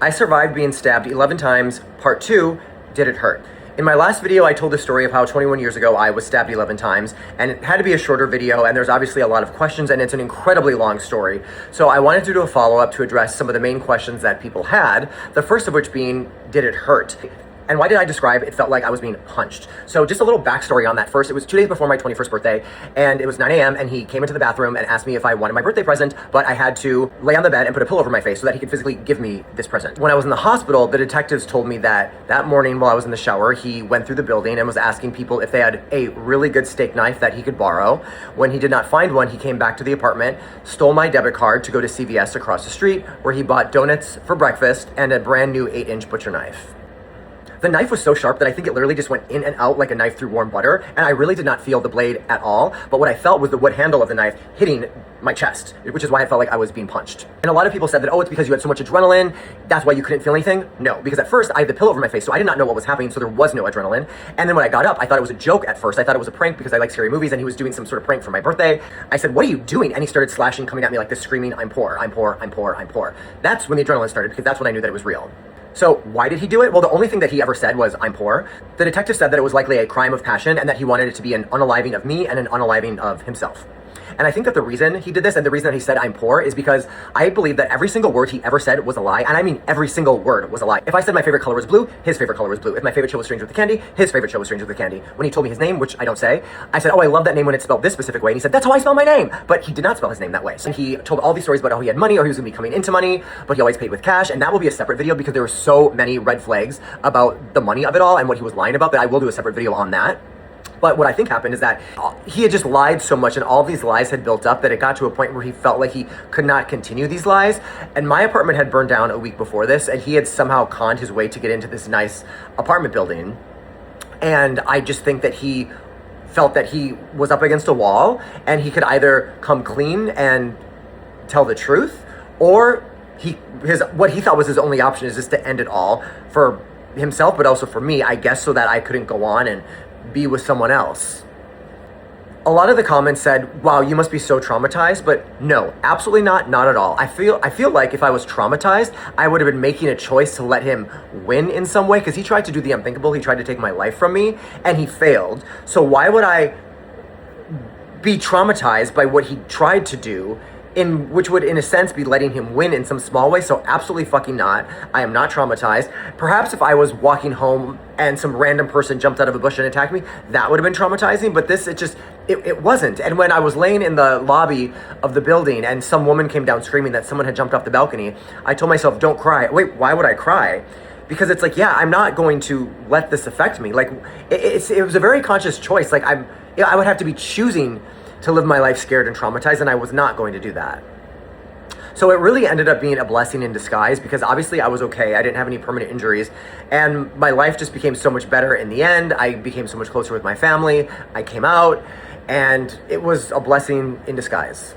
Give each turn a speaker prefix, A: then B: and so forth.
A: I survived being stabbed 11 times, part 2, did it hurt? In my last video, I told the story of how 21 years ago I was stabbed 11 times, and it had to be a shorter video, and there's obviously a lot of questions, and it's an incredibly long story. So I wanted to do a follow-up to address some of the main questions that people had, the first of which being, did it hurt? And why did I describe it felt like I was being punched? So just a little backstory on that first. It was 2 days before my 21st birthday, and it was 9 a.m., and he came into the bathroom and asked me if I wanted my birthday present, but I had to lay on the bed and put a pillow over my face so that he could physically give me this present. When I was in the hospital, the detectives told me that morning while I was in the shower, he went through the building and was asking people if they had a really good steak knife that he could borrow. When he did not find one, he came back to the apartment, stole my debit card to go to CVS across the street, where he bought donuts for breakfast and a brand new 8-inch butcher knife. The knife was so sharp that I think it literally just went in and out like a knife through warm butter, and I really did not feel the blade at all, but what I felt was the wood handle of the knife hitting my chest, which is why I felt like I was being punched. And a lot of people said that, oh, it's because you had so much adrenaline, that's why you couldn't feel anything. No, because at first I had the pillow over my face, so I did not know what was happening, so there was no adrenaline. And then when I got up, I thought it was a joke at first. I thought it was a prank because I like scary movies, and he was doing some sort of prank for my birthday. I said, what are you doing? And he started slashing, coming at me like this, screaming, I'm poor, I'm poor, I'm poor, I'm poor. That's when the adrenaline started, because that's when I knew that it was real. So why did he do it? Well, the only thing that he ever said was, I'm poor. The detective said that it was likely a crime of passion and that he wanted it to be an unaliving of me and an unaliving of himself. And I think that the reason he did this and the reason that he said I'm poor is because I believe that every single word he ever said was a lie. And I mean every single word was a lie. If I said my favorite color was blue, his favorite color was blue. If my favorite show was Stranger with the Candy, his favorite show was Stranger with the Candy. When he told me his name, which I don't say, I said, oh, I love that name when it's spelled this specific way. And he said, that's how I spell my name. But he did not spell his name that way. So he told all these stories about how he had money or he was going to be coming into money, but he always paid with cash. And that will be a separate video because there were so many red flags about the money of it all and what he was lying about that I will do a separate video on that. But what I think happened is that he had just lied so much and all these lies had built up that it got to a point where he felt like he could not continue these lies. And my apartment had burned down a week before this, and he had somehow conned his way to get into this nice apartment building. And I just think that he felt that he was up against a wall and he could either come clean and tell the truth, or what he thought was his only option is just to end it all for himself, but also for me, I guess, so that I couldn't go on and be with someone else. A lot of the comments said, wow, you must be so traumatized, but no, absolutely not at all. I feel like if I was traumatized, I would have been making a choice to let him win in some way, because he tried to do the unthinkable. He tried to take my life from me, and he failed. So why would I be traumatized by what he tried to do, which would, in a sense, be letting him win in some small way? So absolutely fucking not. I am not traumatized. Perhaps if I was walking home and some random person jumped out of a bush and attacked me, that would have been traumatizing, but this, it wasn't. And when I was laying in the lobby of the building and some woman came down screaming that someone had jumped off the balcony, I told myself, don't cry. Wait, why would I cry? Because it's like, yeah, I'm not going to let this affect me. Like, it was a very conscious choice. Like, I would have to be choosing to live my life scared and traumatized, and I was not going to do that. So it really ended up being a blessing in disguise, because obviously I was okay. I didn't have any permanent injuries, and my life just became so much better in the end. I became so much closer with my family. I came out, and it was a blessing in disguise.